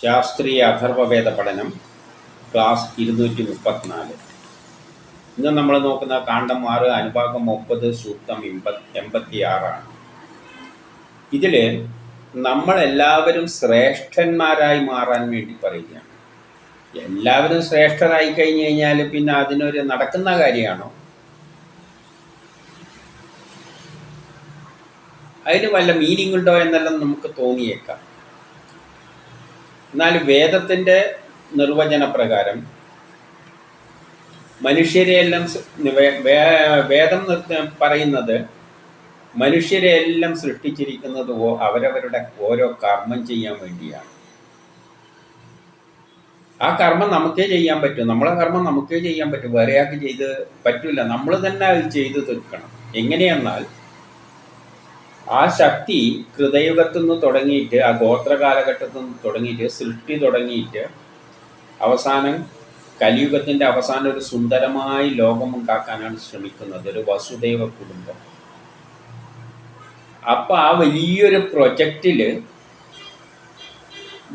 ശാസ്ത്രീയ അഥർവവേദ പഠനം ക്ലാസ് 234. ഇന്ന് നമ്മൾ നോക്കുന്ന കാണ്ഡം 6 അനുഭാഗം 30 സൂക്തം 86. ഇതിൽ നമ്മളെല്ലാവരും ശ്രേഷ്ഠന്മാരായി മാറാൻ വേണ്ടി പറയുകയാണ്. എല്ലാവരും ശ്രേഷ്ഠരായി കഴിഞ്ഞു കഴിഞ്ഞാൽ പിന്നെ അതിനൊരു നടക്കുന്ന കാര്യമാണോ? അതിന് വല്ല മീനിങ് ഉണ്ടോ എന്നെല്ലാം നമുക്ക് തോന്നിയേക്കാം. എന്നാൽ വേദത്തിൻ്റെ നിർവചനപ്രകാരം മനുഷ്യരെയെല്ലാം വേദം പറയുന്നത് മനുഷ്യരെയെല്ലാം സൃഷ്ടിച്ചിരിക്കുന്നത് അവരവരുടെ ഓരോ കർമ്മം ചെയ്യാൻ വേണ്ടിയാണ്. ആ കർമ്മം നമുക്കേ ചെയ്യാൻ പറ്റും. നമ്മളെ കർമ്മം നമുക്കേ ചെയ്യാൻ പറ്റും, വേറെ ആൾക്ക് ചെയ്ത് പറ്റില്ല. നമ്മൾ തന്നെ അത് ചെയ്തു തീർക്കണം. എങ്ങനെയെന്നാൽ ആ ശക്തി കൃതയുഗത്തിൽ നിന്ന് തുടങ്ങിയിട്ട്, ആ ഗോത്ര കാലഘട്ടത്തിൽ നിന്ന് തുടങ്ങിയിട്ട്, സൃഷ്ടി തുടങ്ങിയിട്ട് അവസാനം കലിയുഗത്തിൻ്റെ അവസാനം ഒരു സുന്ദരമായ ലോകമുണ്ടാക്കാനാണ് ശ്രമിക്കുന്നത്, ഒരു വസുദൈവ കുടുംബം. അപ്പം ആ വലിയൊരു പ്രൊജക്റ്റിൽ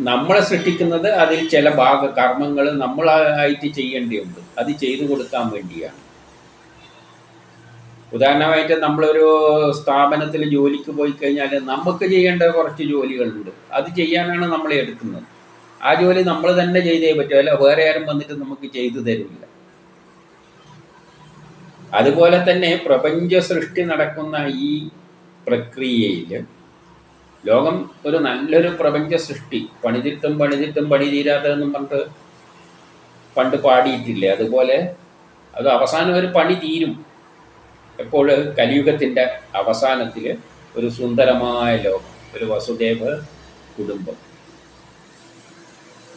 നമ്മളെ സൃഷ്ടിക്കുന്നത് അതിൽ ചില കർമ്മങ്ങൾ നമ്മളായിട്ട് ചെയ്യേണ്ടതുണ്ട്. അത് ചെയ്തു കൊടുക്കാൻ വേണ്ടിയാണ്. ഉദാഹരണമായിട്ട് നമ്മളൊരു സ്ഥാപനത്തിൽ ജോലിക്ക് പോയി കഴിഞ്ഞാൽ നമുക്ക് ചെയ്യേണ്ട കുറച്ച് ജോലികളുണ്ട്. അത് ചെയ്യാനാണ് നമ്മളെ എടുക്കുന്നത്. ആ ജോലി നമ്മൾ തന്നെ ചെയ്തേ പറ്റും, അല്ല വേറെ ആരും വന്നിട്ട് നമുക്ക് ചെയ്തു തരില്ല. അതുപോലെ തന്നെ പ്രപഞ്ച സൃഷ്ടി നടക്കുന്ന ഈ പ്രക്രിയയിൽ ലോകം ഒരു നല്ലൊരു പ്രപഞ്ച സൃഷ്ടി, പണിതിട്ടും പണി തീരാത്തതെന്നും പറഞ്ഞിട്ട് പണ്ട് പാടിയിട്ടില്ലേ? അതുപോലെ അത് അവസാനം ഒരു പണി തീരും. എപ്പോൾ? കലിയുഗത്തിൻ്റെ അവസാനത്തിൽ ഒരു സുന്ദരമായ ലോകം, ഒരു വസുദേവ കുടുംബം.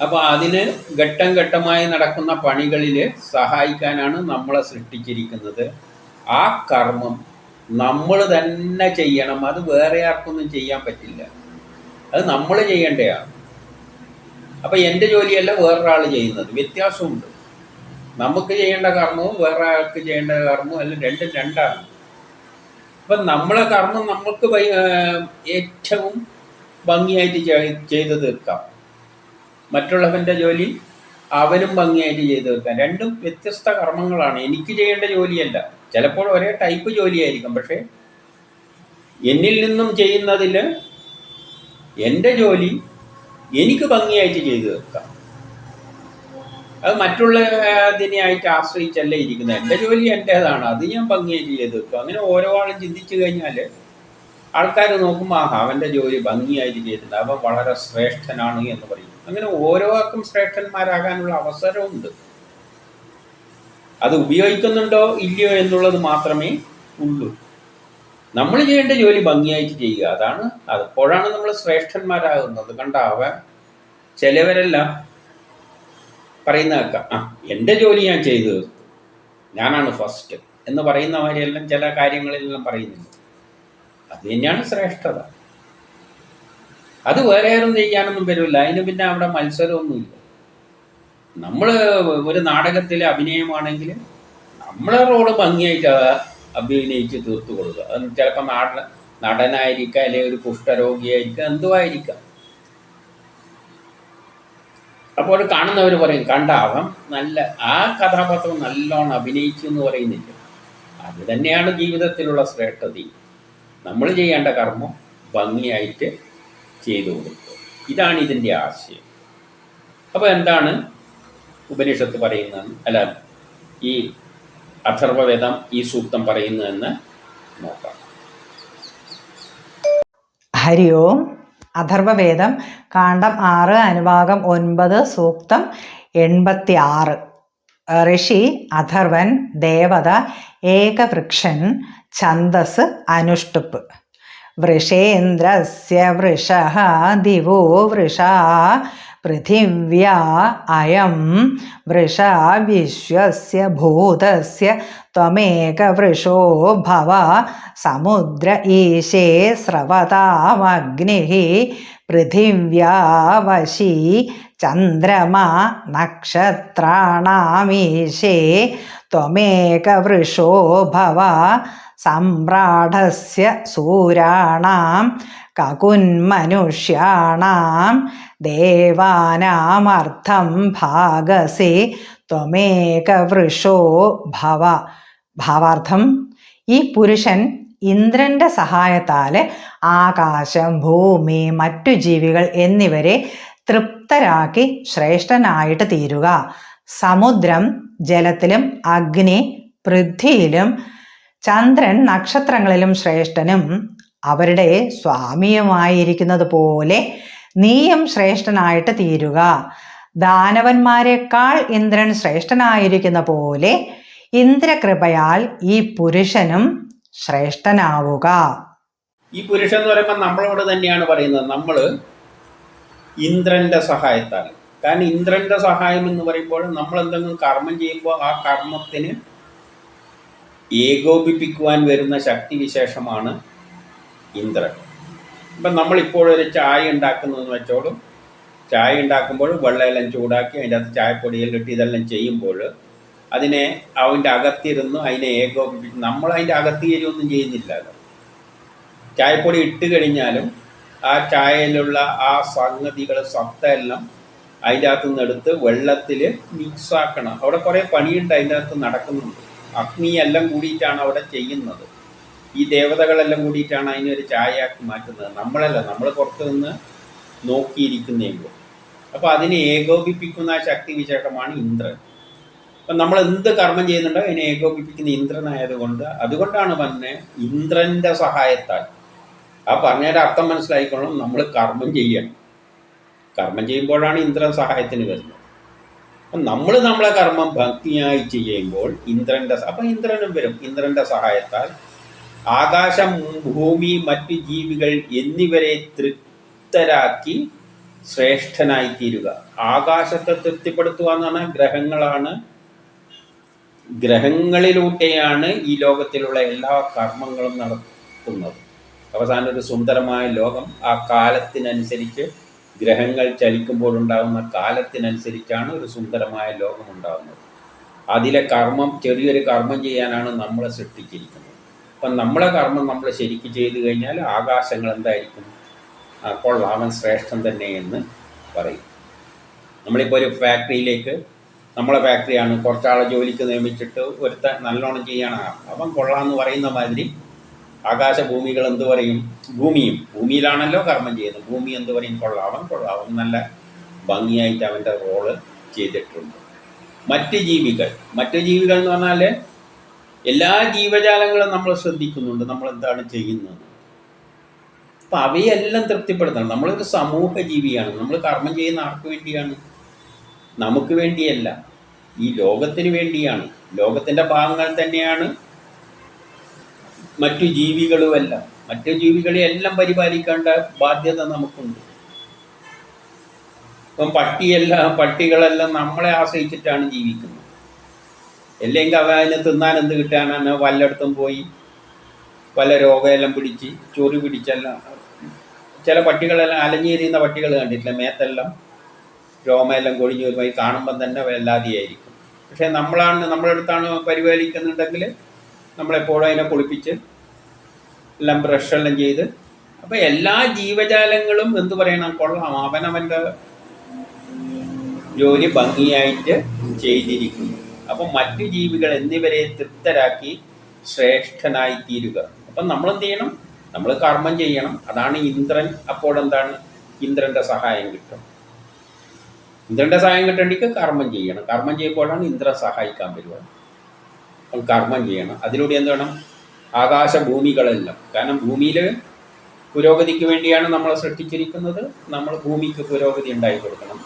അപ്പോൾ അതിന് ഘട്ടം ഘട്ടമായി നടക്കുന്ന പണികളിൽ സഹായിക്കാനാണ് നമ്മളെ സൃഷ്ടിച്ചിരിക്കുന്നത്. ആ കർമ്മം നമ്മൾ തന്നെ ചെയ്യണം. അത് വേറെ ആർക്കൊന്നും ചെയ്യാൻ പറ്റില്ല, അത് നമ്മൾ ചെയ്യേണ്ടതാണ്. അപ്പോൾ എൻ്റെ ജോലിയല്ല വേറൊരാൾ ചെയ്യുന്നത്, വ്യത്യാസമുണ്ട്. നമുക്ക് ചെയ്യേണ്ട കർമ്മവും വേറെ ആൾക്ക് ചെയ്യേണ്ട കർമ്മവും എല്ലാം രണ്ടും രണ്ടാണ്. അപ്പം നമ്മളെ കർമ്മം നമുക്ക് ഏറ്റവും ഭംഗിയായിട്ട് ചെയ്തു തീർക്കാം. മറ്റുള്ളവൻ്റെ ജോലി അവനും ഭംഗിയായിട്ട് ചെയ്തു തീർക്കാം. രണ്ടും വ്യത്യസ്ത കർമ്മങ്ങളാണ്. എനിക്ക് ചെയ്യേണ്ട ജോലിയല്ല. ചിലപ്പോൾ ഒരേ ടൈപ്പ് ജോലിയായിരിക്കും, പക്ഷേ എന്നിൽ നിന്നും ചെയ്യുന്നതിൽ എൻ്റെ ജോലി എനിക്ക് ഭംഗിയായിട്ട് ചെയ്തു തീർക്കാം. അത് മറ്റുള്ളതിനെയായിട്ട് ആശ്രയിച്ചല്ല ഇരിക്കുന്നത്. എൻ്റെ ജോലി എൻ്റേതാണ്, അത് ഞാൻ ഭംഗിയായിട്ട് ചെയ്ത് തീർക്കും. അങ്ങനെ ഓരോ ആളും ചിന്തിച്ചു കഴിഞ്ഞാൽ ആൾക്കാർ നോക്കുമ്പോൾ അവൻ്റെ ജോലി ഭംഗിയായിട്ട് ചെയ്തിട്ടുണ്ട്, അവൻ വളരെ ശ്രേഷ്ഠനാണ് എന്ന് പറയും. അങ്ങനെ ഓരോ ആൾക്കും ശ്രേഷ്ഠന്മാരാകാനുള്ള അവസരമുണ്ട്. അത് ഉപയോഗിക്കുന്നുണ്ടോ ഇല്ലയോ എന്നുള്ളത് മാത്രമേ ഉള്ളൂ. നമ്മൾ ചെയ്യേണ്ട ജോലി ഭംഗിയായിട്ട് ചെയ്യുക, അതാണ്. അപ്പോഴാണ് നമ്മൾ ശ്രേഷ്ഠന്മാരാകുന്നത്. കണ്ട, അവൻ ചിലവരെല്ലാം പറയുന്ന കേൾക്കാം, എൻ്റെ ജോലി ഞാൻ ചെയ്തു തീർത്തു, ഞാനാണ് ഫസ്റ്റ് എന്ന് പറയുന്നവരെല്ലാം ചില കാര്യങ്ങളിലെല്ലാം പറയുന്നില്ല. അത് തന്നെയാണ് ശ്രേഷ്ഠത. അത് വേറെ ആരും ചെയ്യാനൊന്നും വരില്ല. അതിന് പിന്നെ അവിടെ മത്സരമൊന്നുമില്ല. നമ്മൾ ഒരു നാടകത്തിലെ അഭിനയമാണെങ്കിൽ നമ്മളെ റോള് ഭംഗിയായിട്ട് അഭിനയിച്ച് തീർത്തു കൊടുക്കുക. അത് ചിലപ്പോൾ നടനായിരിക്കാം, അല്ലെങ്കിൽ ഒരു കുഷ്ഠരോഗിയായിരിക്കാം, എന്തോ ആയിരിക്കാം. അപ്പോൾ കാണുന്നവർ പറയും, കണ്ട അവൻ നല്ല ആ കഥാപാത്രം നല്ലോണം അഭിനയിച്ചു എന്ന് പറയുന്നില്ല. അത് തന്നെയാണ് ജീവിതത്തിലുള്ള ശ്രേഷ്ഠതയും. നമ്മൾ ചെയ്യേണ്ട കർമ്മം ഭംഗിയായിട്ട് ചെയ്തു കൊടുക്കുക. ഇതാണ് ഇതിൻ്റെ ആശയം. അപ്പോൾ എന്താണ് ഉപനിഷത്ത് പറയുന്നതെന്ന്, അല്ല ഈ അഥർവവേദം ഈ സൂക്തം പറയുന്നതെന്ന് നോക്കാം. ഹരി ഓം. അഥർവവേദം കാണ്ഡം 6 അനുഭാഗം 9 സൂക്തം 86. ഋഷി അഥർവൻ ദേവത ഏകവൃക്ഷൻ ഛന്ദസ് അനുഷ്ടുപ്പ്. വൃഷേന്ദ്രസ്യ വൃഷഃ ദിവോ വൃഷാ പൃഥിവ്യാ അയം വൃഷാ വിശ്വസ്യ ഭൂതസ്യ ത്വമേകവൃഷോ ഭവ സമുദ്ര ഈശേ സ്രവതാമഗ്നിഃ പൃഥിവ്യാ വശീ ചന്ദ്രമാ നക്ഷത്രാണാമീശേ ത്വമേകവൃഷോ ഭവ സമ്രാഢസ്യ സൂരാണാം കകുന്മനുഷ്യാണാം ദേവാനാമർത്ഥം ഭാഗസേ ത്വമേകവൃഷോ ഭവ. ഭാവാർത്ഥം: ഈ പുരുഷൻ ഇന്ദ്രന്റെ സഹായത്താൽ ആകാശം, ഭൂമി, മറ്റു ജീവികൾ എന്നിവരെ തൃപ്തരാക്കി ശ്രേഷ്ഠനായിട്ട് തീരുക. സമുദ്രം ജലത്തിലും, അഗ്നി പൃഥ്വിയിലും, ചന്ദ്രൻ നക്ഷത്രങ്ങളിലും ശ്രേഷ്ഠനും അവരുടെ സ്വാമിയുമായിരിക്കുന്നത് പോലെ നീയും ശ്രേഷ്ഠനായിട്ട് തീരുക. ദാനവന്മാരെക്കാൾ ഇന്ദ്രൻ ശ്രേഷ്ഠനായിരിക്കുന്ന പോലെ ഇന്ദ്രകൃപയാൽ ഈ പുരുഷനും ശ്രേഷ്ഠനാവുക. ഈ പുരുഷൻ എന്ന് പറയുമ്പോൾ നമ്മളോട് തന്നെയാണ് പറയുന്നത്. നമ്മൾ ഇന്ദ്രന്റെ സഹായത്താൽ. കാരണം ഇന്ദ്രന്റെ സഹായം എന്ന് പറയുമ്പോൾ നമ്മൾ എന്തെങ്കിലും കർമ്മം ചെയ്യുമ്പോൾ ആ കർമ്മത്തിന് ഏകോപിപ്പിക്കുവാൻ വരുന്ന ശക്തിവിശേഷമാണ് ഇന്ദ്രൻ. ഇപ്പം നമ്മളിപ്പോഴൊരു ചായ ഉണ്ടാക്കുന്നതെന്ന് വെച്ചോളും. ചായ ഉണ്ടാക്കുമ്പോൾ വെള്ളമെല്ലാം ചൂടാക്കി അതിൻ്റെ അകത്ത് ചായപ്പൊടിയെല്ലാം ഇട്ട് ഇതെല്ലാം ചെയ്യുമ്പോൾ അതിനെ അവൻ്റെ അകത്തിരുന്ന് അതിനെ ഏകോപിപ്പിച്ച് നമ്മൾ അതിൻ്റെ അകത്തിയൊന്നും ചെയ്യുന്നില്ലല്ലോ. ചായപ്പൊടി ഇട്ട് കഴിഞ്ഞാലും ആ ചായയിലുള്ള ആ സംഗതികൾ സത്തെല്ലാം അതിൻ്റെ അകത്ത് നിന്ന് എടുത്ത് വെള്ളത്തിൽ മിക്സാക്കണം. അവിടെ കുറേ പണിയുണ്ട് അതിൻ്റെ അകത്ത് നടക്കുന്നുണ്ട്. അഗ്നി എല്ലാം കൂടിയിട്ടാണ് അവിടെ ചെയ്യുന്നത്. ഈ ദേവതകളെല്ലാം കൂടിയിട്ടാണ് അതിനൊരു ചായയാക്കി മാറ്റുന്നത്. നമ്മളല്ല, നമ്മൾ പുറത്ത് നിന്ന് നോക്കിയിരിക്കുന്നേയുള്ളൂ. അപ്പോൾ അതിനെ ഏകോപിപ്പിക്കുന്ന ആ ശക്തി വിശേഷമാണ് ഇന്ദ്രൻ. അപ്പം നമ്മൾ എന്ത് കർമ്മം ചെയ്യുന്നുണ്ടോ അതിനെ ഏകോപിപ്പിക്കുന്ന ഇന്ദ്രനായതുകൊണ്ട് അതുകൊണ്ടാണ് പറഞ്ഞത് ഇന്ദ്രൻ്റെ സഹായത്താൽ. ആ പറഞ്ഞതിൻ്റെ അർത്ഥം മനസ്സിലായിക്കൊള്ളും. നമ്മൾ കർമ്മം ചെയ്യണം. കർമ്മം ചെയ്യുമ്പോഴാണ് ഇന്ദ്രൻ സഹായത്തിന് വരുന്നത്. അപ്പം നമ്മൾ നമ്മളെ കർമ്മം ഭക്തിയായി ചെയ്യുമ്പോൾ അപ്പം ഇന്ദ്രനും വരും. ഇന്ദ്രൻ്റെ സഹായത്താൽ ആകാശം, ഭൂമി, മറ്റു ജീവികൾ എന്നിവരെ തൃപ്തരാക്കി ശ്രേഷ്ഠനായി തീരുക. ആകാശത്തെ തൃപ്തിപ്പെടുത്തുക എന്ന് പറഞ്ഞാൽ ഗ്രഹങ്ങളാണ്. ഗ്രഹങ്ങളിലൂടെയാണ് ഈ ലോകത്തിലുള്ള എല്ലാ കർമ്മങ്ങളും നടത്തുന്നത്. അവസാനം ഒരു സുന്ദരമായ ലോകം ആ കാലത്തിനനുസരിച്ച്, ഗ്രഹങ്ങൾ ചലിക്കുമ്പോഴുണ്ടാകുന്ന കാലത്തിനനുസരിച്ചാണ് ഒരു സുന്ദരമായ ലോകം ഉണ്ടാകുന്നത്. അതിലെ കർമ്മം, ചെറിയൊരു കർമ്മം ചെയ്യാനാണ് നമ്മളെ സൃഷ്ടിച്ചിരിക്കുന്നത്. അപ്പം നമ്മളെ കർമ്മം നമ്മൾ ശരിക്കും ചെയ്തു കഴിഞ്ഞാൽ ആകാശങ്ങൾ എന്തായിരിക്കും? അപ്പോൾ അവൻ ശ്രേഷ്ഠൻ തന്നെ എന്ന് പറയും. നമ്മളിപ്പോൾ ഒരു ഫാക്ടറിയിലേക്ക്, നമ്മളെ ഫാക്ടറിയാണ്, കുറച്ചാളെ ജോലിക്ക് നിയമിച്ചിട്ട് ഒരുത്തൻ നല്ലോണം ചെയ്യണം, അവൻ കൊള്ളാമെന്ന് പറയുന്ന മാതിരി ആകാശഭൂമികൾ എന്ത് പറയും? ഭൂമിയിലാണല്ലോ കർമ്മം ചെയ്യുന്നത്. ഭൂമി എന്ത് പറയും? കൊള്ളാവൻ നല്ല ഭംഗിയായിട്ട് അവൻ്റെ റോള് ചെയ്തിട്ടുണ്ട്. മറ്റ് ജീവികൾ എന്ന് പറഞ്ഞാൽ എല്ലാ ജീവജാലങ്ങളും നമ്മൾ ശ്രദ്ധിക്കുന്നുണ്ട്, നമ്മൾ എന്താണ് ചെയ്യുന്നത്. അപ്പം അവയെല്ലാം തൃപ്തിപ്പെടുത്തണം. നമ്മളൊരു സമൂഹ ജീവിയാണ്. നമ്മൾ കർമ്മം ചെയ്യുന്ന ആർക്ക് വേണ്ടിയാണ്? നമുക്ക് വേണ്ടിയല്ല, ഈ ലോകത്തിന് വേണ്ടിയാണ്. ലോകത്തിൻ്റെ ഭാഗങ്ങൾ തന്നെയാണ് മറ്റു ജീവികളുമെല്ലാം. മറ്റു ജീവികളെയെല്ലാം പരിപാലിക്കേണ്ട ബാധ്യത നമുക്കുണ്ട്. ഇപ്പം പട്ടികളെല്ലാം നമ്മളെ ആശ്രയിച്ചിട്ടാണ് ജീവിക്കുന്നത്. അല്ലെങ്കിൽ അതിന് തിന്നാൻ എന്ത് കിട്ടാനാണ്? വല്ലയിടത്തും പോയി പല രോഗമെല്ലാം പിടിച്ച് ചൊറി പിടിച്ചെല്ലാം. ചില പട്ടികളെല്ലാം അലഞ്ഞിരിയുന്ന പട്ടികൾ കണ്ടിട്ടില്ല, മേത്തെല്ലാം രോമയെല്ലാം കൊഴിഞ്ഞ് വരുമ്പോൾ കാണുമ്പം തന്നെ വല്ലാതെയായിരിക്കും. പക്ഷേ നമ്മളെ അടുത്താണ് പരിപാലിക്കുന്നുണ്ടെങ്കിൽ നമ്മളെപ്പോഴും അതിനെ കുളിപ്പിച്ച് എല്ലാം ബ്രഷെല്ലാം ചെയ്ത്. അപ്പോൾ എല്ലാ ജീവജാലങ്ങളും എന്തു പറയണം? കൊള്ളാം, അവനവൻ്റെ ജോലി ഭംഗിയായിട്ട് ചെയ്തിരിക്കുന്നു. അപ്പം മറ്റു ജീവികൾ എന്നിവരെ തൃപ്തരാക്കി ശ്രേഷ്ഠനായി തീരുക. അപ്പം നമ്മളെന്ത് ചെയ്യണം? നമ്മൾ കർമ്മം ചെയ്യണം. അതാണ് ഇന്ദ്രൻ. അപ്പോൾ എന്താണ്? ഇന്ദ്രൻ്റെ സഹായം കിട്ടും. ഇന്ദ്രൻ്റെ സഹായം കിട്ടേണ്ടിക്ക് കർമ്മം ചെയ്യണം. കർമ്മം ചെയ്യുമ്പോഴാണ് ഇന്ദ്രൻ സഹായിക്കാൻ വരുന്നത്. അപ്പം കർമ്മം ചെയ്യണം. അതിലൂടെ എന്ത് വേണം? ആകാശഭൂമികളെല്ലാം. കാരണം ഭൂമിയിൽ പുരോഗതിക്ക് വേണ്ടിയാണ് നമ്മളെ സൃഷ്ടിച്ചിരിക്കുന്നത്. നമ്മൾ ഭൂമിക്ക് പുരോഗതി ഉണ്ടായി കൊടുക്കണം.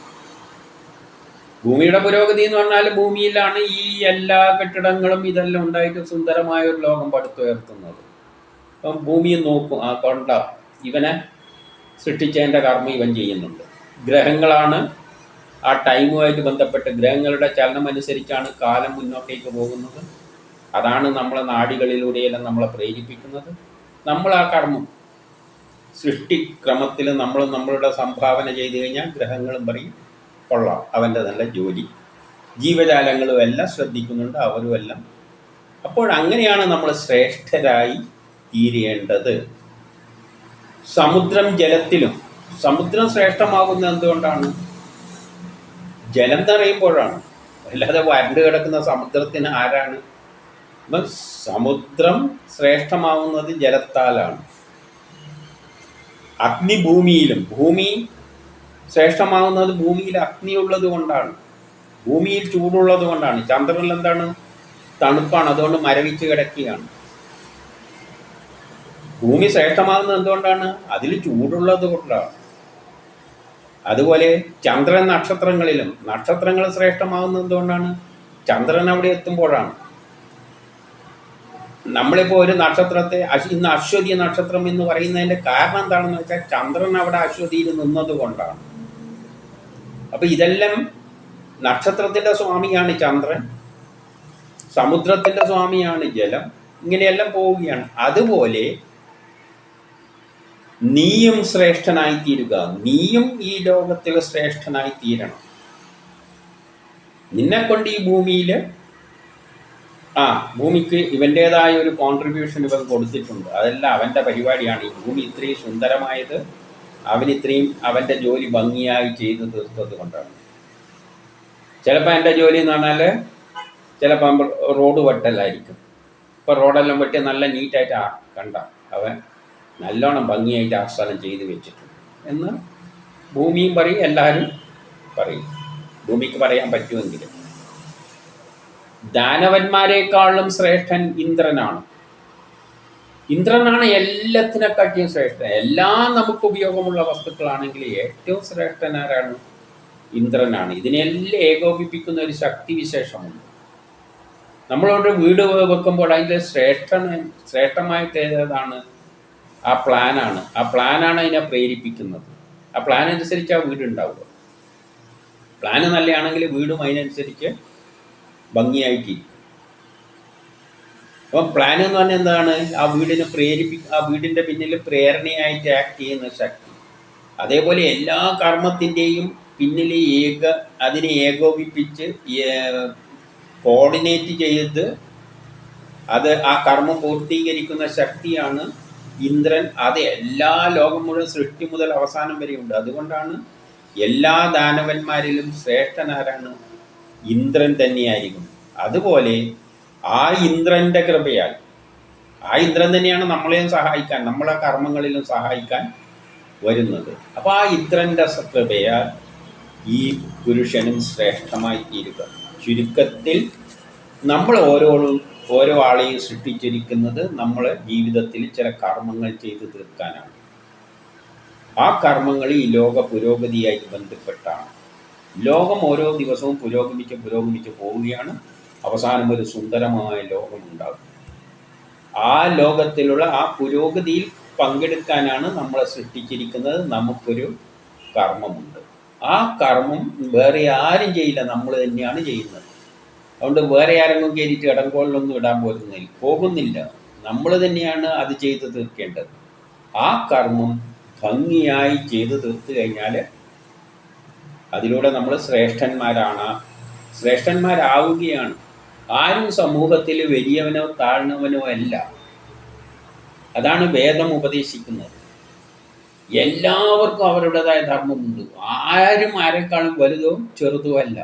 ഭൂമിയുടെ പുരോഗതി എന്ന് പറഞ്ഞാൽ ഭൂമിയിലാണ് ഈ എല്ലാ കെട്ടിടങ്ങളും ഇതെല്ലാം ഉണ്ടായിട്ട് സുന്ദരമായ ഒരു ലോകം പടുത്തുയർത്തുന്നത്. അപ്പം ഭൂമിയെ നോക്കും, ആ കൊണ്ട ഇവനെ സൃഷ്ടിച്ചതിൻ്റെ കർമ്മം ഇവൻ ചെയ്യുന്നുണ്ട്. ഗ്രഹങ്ങളാണ് ആ ടൈമുമായിട്ട് ബന്ധപ്പെട്ട്, ഗ്രഹങ്ങളുടെ ചലനം അനുസരിച്ചാണ് കാലം മുന്നോട്ടേക്ക് പോകുന്നത്. അതാണ് നമ്മളെ നാഡികളിലൂടെയെല്ലാം നമ്മളെ പ്രേരിപ്പിക്കുന്നത്. നമ്മൾ ആ കർമ്മം സൃഷ്ടിക്രമത്തിൽ നമ്മളുടെ സംഭാവന ചെയ്തു കഴിഞ്ഞാൽ ഗ്രഹങ്ങളും പറയും കൊള്ളാം, അവൻ്റെ നല്ല ജോലി. ജീവജാലങ്ങളും എല്ലാം ശ്രദ്ധിക്കുന്നുണ്ട്, അവരുമെല്ലാം. അപ്പോൾ അങ്ങനെയാണ് നമ്മൾ ശ്രേഷ്ഠരായി തീരേണ്ടത്. സമുദ്രം ജലത്തിലും. സമുദ്രം ശ്രേഷ്ഠമാകുന്നത് എന്തുകൊണ്ടാണ്? ജലം നിറയുമ്പോഴാണ്. അല്ലാതെ വരണ്ട് കിടക്കുന്ന സമുദ്രത്തിന് ആരാണ്? അപ്പം സമുദ്രം ശ്രേഷ്ഠമാവുന്നത് ജലത്താലാണ്. അഗ്നി ഭൂമിയിലും. ഭൂമി ശ്രേഷ്ഠമാവുന്നത് ഭൂമിയിൽ അഗ്നിയുള്ളത് കൊണ്ടാണ്, ഭൂമിയിൽ ചൂടുള്ളത് കൊണ്ടാണ്. ചന്ദ്രനിൽ എന്താണ്? തണുപ്പാണ്, അതുകൊണ്ട് മരവിച്ച് കിടക്കുകയാണ്. ഭൂമി ശ്രേഷ്ഠമാകുന്നത് എന്തുകൊണ്ടാണ്? അതിൽ ചൂടുള്ളത് കൊണ്ടാണ്. അതുപോലെ ചന്ദ്രൻ നക്ഷത്രങ്ങളിലും. നക്ഷത്രങ്ങൾ ശ്രേഷ്ഠമാകുന്നത് എന്തുകൊണ്ടാണ്? ചന്ദ്രൻ അവിടെ എത്തുമ്പോഴാണ്. നമ്മളിപ്പോൾ ഒരു നക്ഷത്രത്തെ ഇന്ന് അശ്വതി നക്ഷത്രം എന്ന് പറയുന്നതിൻ്റെ കാരണം എന്താണെന്ന് വെച്ചാൽ ചന്ദ്രൻ അവിടെ അശ്വതിയിൽ നിന്നത് കൊണ്ടാണ്. അപ്പം ഇതെല്ലാം നക്ഷത്രത്തിൻ്റെ സ്വാമിയാണ് ചന്ദ്രൻ, സമുദ്രത്തിൻ്റെ സ്വാമിയാണ് ജലം, ഇങ്ങനെയെല്ലാം പോവുകയാണ്. അതുപോലെ നീയും ശ്രേഷ്ഠനായി തീരുക. നീയും ഈ ലോകത്തിൽ ശ്രേഷ്ഠനായി തീരണം. നിന്നെക്കൊണ്ട് ഈ ഭൂമിയിൽ ഭൂമിക്ക് ഇവൻ്റേതായ ഒരു കോൺട്രിബ്യൂഷൻ ഇവൻ കൊടുത്തിട്ടുണ്ട്. അതെല്ലാം അവൻ്റെ പരിപാടിയാണ്. ഈ ഭൂമി ഇത്രയും സുന്ദരമായത് അവനിത്രയും അവൻ്റെ ജോലി ഭംഗിയായി ചെയ്തു തീർത്തത് കൊണ്ടാണ്. ചിലപ്പോൾ എൻ്റെ ജോലി എന്ന് പറഞ്ഞാൽ ചിലപ്പോൾ റോഡ് വെട്ടലായിരിക്കും. ഇപ്പോൾ റോഡെല്ലാം വെട്ടി നല്ല നീറ്റായിട്ട് കണ്ട അവൻ നല്ലോണം ഭംഗിയായിട്ട് ആ സ്ഥലം ചെയ്ത് വെച്ചിട്ടുണ്ട് എന്ന് ഭൂമിയും പറയും, എല്ലാവരും പറയും. ഭൂമിക്ക് പറയാൻ പറ്റുമെങ്കിൽ ദാനവന്മാരെക്കാളും ശ്രേഷ്ഠൻ ഇന്ദ്രനാണ്. ഇന്ദ്രനാണ് എല്ലാത്തിനെക്കാട്ടിയും ശ്രേഷ്ഠൻ. എല്ലാം നമുക്ക് ഉപയോഗമുള്ള വസ്തുക്കളാണെങ്കിൽ ഏറ്റവും ശ്രേഷ്ഠൻ ആരാണ്? ഇന്ദ്രനാണ്. ഇതിനെല്ലാം ഏകോപിപ്പിക്കുന്ന ഒരു ശക്തി വിശേഷമുണ്ട്. നമ്മളോട് വീട് വെക്കുമ്പോൾ അതിൻ്റെ ശ്രേഷ്ഠമായിട്ടേതാണ്? ആ പ്ലാനാണ്. ആ പ്ലാനാണ് അതിനെ പ്രേരിപ്പിക്കുന്നത്. ആ പ്ലാൻ അനുസരിച്ച് ആ വീടുണ്ടാവുക. പ്ലാന് നല്ലതാണെങ്കിൽ വീടും അതിനനുസരിച്ച് ഭംഗിയായിട്ടിരിക്കും. അപ്പം പ്ലാൻ എന്ന് പറഞ്ഞാൽ എന്താണ്? ആ വീടിനെ ആ വീടിൻ്റെ പിന്നിൽ പ്രേരണയായിട്ട് ആക്ട് ചെയ്യുന്ന ശക്തി. അതേപോലെ എല്ലാ കർമ്മത്തിൻ്റെയും പിന്നിൽ അതിനെ ഏകോപിപ്പിച്ച് കോർഡിനേറ്റ് ചെയ്ത് ആ കർമ്മം പൂർത്തീകരിക്കുന്ന ശക്തിയാണ് ഇന്ദ്രൻ. അത് എല്ലാ ലോകം മുഴുവൻ സൃഷ്ടി മുതൽ അവസാനം വരെയുണ്ട്. അതുകൊണ്ടാണ് എല്ലാ ദാനവന്മാരിലും ശ്രേഷ്ഠനാരാണ്? ഇന്ദ്രൻ തന്നെയായിരിക്കും. അതുപോലെ ആ ഇന്ദ്രൻ്റെ കൃപയാൽ, ആ ഇന്ദ്രൻ തന്നെയാണ് നമ്മളെയും സഹായിക്കാൻ, നമ്മളെ കർമ്മങ്ങളിലും സഹായിക്കാൻ വരുന്നത്. അപ്പോൾ ആ ഇന്ദ്രൻ്റെ കൃപയാൽ ഈ പുരുഷനും ശ്രേഷ്ഠമായി തീരുക. ചുരുക്കത്തിൽ നമ്മൾ ഓരോ ആളെയും സൃഷ്ടിച്ചിരിക്കുന്നത് നമ്മൾ ജീവിതത്തിൽ ചില കർമ്മങ്ങൾ ചെയ്തു തീർക്കാനാണ്. ആ കർമ്മങ്ങൾ ഈ ലോക പുരോഗതിയായി ബന്ധപ്പെട്ടാണ്. ലോകം ഓരോ ദിവസവും പുരോഗമിച്ച് പോവുകയാണ്. അവസാനം ഒരു സുന്ദരമായ ലോകമുണ്ടാകും. ആ ലോകത്തിലുള്ള ആ പുരോഗതിയിൽ പങ്കെടുക്കാനാണ് നമ്മളെ സൃഷ്ടിച്ചിരിക്കുന്നത്. നമുക്കൊരു കർമ്മമുണ്ട്. ആ കർമ്മം വേറെ ആരും ചെയ്യില്ല, നമ്മൾ തന്നെയാണ് ചെയ്യുന്നത്. അതുകൊണ്ട് വേറെ ആരെങ്കിലും കയറിയിട്ട് ഇടങ്കോളിലൊന്നും ഇടാൻ പോകുന്നില്ല. നമ്മൾ തന്നെയാണ് അത് ചെയ്ത് തീർക്കേണ്ടത്. ആ കർമ്മം ഭംഗിയായി ചെയ്തു തീർത്തു കഴിഞ്ഞാൽ അതിലൂടെ നമ്മൾ ശ്രേഷ്ഠന്മാരാവുകയാണ്. ആരും സമൂഹത്തിൽ വലിയവനോ താഴ്ന്നവനോ അല്ല. അതാണ് വേദം ഉപദേശിക്കുന്നത്. എല്ലാവർക്കും അവരുടേതായ ധർമ്മമുണ്ട്. ആരും ആരെക്കാളും വലുതോ ചെറുതോ അല്ല.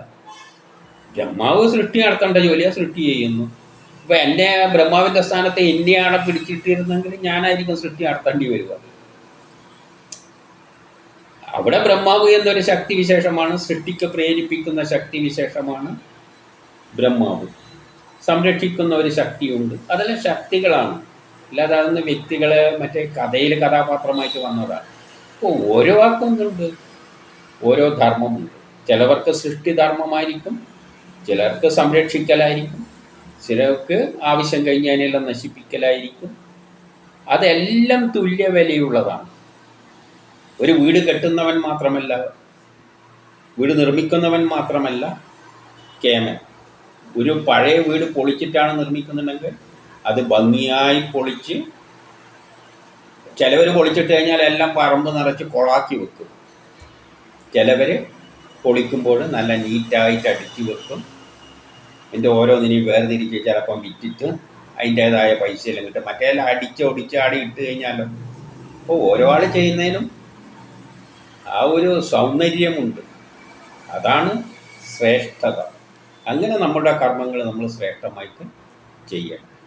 ബ്രഹ്മാവ് സൃഷ്ടി നടത്തേണ്ട ജോലിയാണ് സൃഷ്ടി ചെയ്യുന്നു. ഇപ്പം എൻ്റെ ബ്രഹ്മാവിൻ്റെ സ്ഥാനത്ത് എന്നെയാണ് പിടിച്ചിട്ടിരുന്നെങ്കിൽ ഞാനായിരിക്കും സൃഷ്ടി നടത്തേണ്ടി വരിക. അവിടെ ബ്രഹ്മാവ് എന്നൊരു ശക്തി വിശേഷമാണ്, സൃഷ്ടിക്ക് പ്രേരിപ്പിക്കുന്ന ശക്തി വിശേഷമാണ് ബ്രഹ്മാവ്. സംരക്ഷിക്കുന്ന ഒരു ശക്തിയുണ്ട്. അതെല്ലാം ശക്തികളാണ്, അല്ലാതെ അതൊന്ന് വ്യക്തികളെ മറ്റേ കഥയിൽ കഥാപാത്രമായിട്ട് വന്നതാണ്. അപ്പോൾ ഓരോ ആൾക്കുന്നുണ്ട്, ഓരോ ധർമ്മമുണ്ട്. ചിലവർക്ക് സൃഷ്ടിധർമ്മമായിരിക്കും, ചിലർക്ക് സംരക്ഷിക്കലായിരിക്കും, ചിലർക്ക് ആവശ്യം കഴിഞ്ഞതിനെല്ലാം നശിപ്പിക്കലായിരിക്കും. അതെല്ലാം തുല്യ വിലയുള്ളതാണ്. ഒരു വീട് കെട്ടുന്നവൻ മാത്രമല്ല, വീട് നിർമ്മിക്കുന്നവൻ മാത്രമല്ല കേമൻ. ഒരു പഴയ വീട് പൊളിച്ചിട്ടാണ് നിർമ്മിക്കുന്നുണ്ടെങ്കിൽ അത് ഭംഗിയായി പൊളിച്ച്, ചിലവർ പൊളിച്ചിട്ട് കഴിഞ്ഞാൽ എല്ലാം പറമ്പ് നിറച്ച് കൊളാക്കി വെക്കും. ചിലവർ പൊളിക്കുമ്പോൾ നല്ല നീറ്റായിട്ട് അടുക്കി വെക്കും. എൻ്റെ ഓരോന്നിനെയും വേർതിരിച്ച് ചിലപ്പം വിറ്റിട്ട് അതിൻ്റേതായ പൈസയെല്ലാം കിട്ടും. മറ്റേതെല്ലാം അടിച്ചൊടിച്ച് ആടി ഇട്ട് കഴിഞ്ഞാലോ അപ്പോൾ ഓരോ ആൾ ചെയ്യുന്നതിനും ആ ഒരു സൗന്ദര്യമുണ്ട്. അതാണ് ശ്രേഷ്ഠത. അങ്ങനെ നമ്മുടെ കർമ്മങ്ങൾ നമ്മൾ ശ്രേഷ്ഠമായിട്ട് ചെയ്യണം.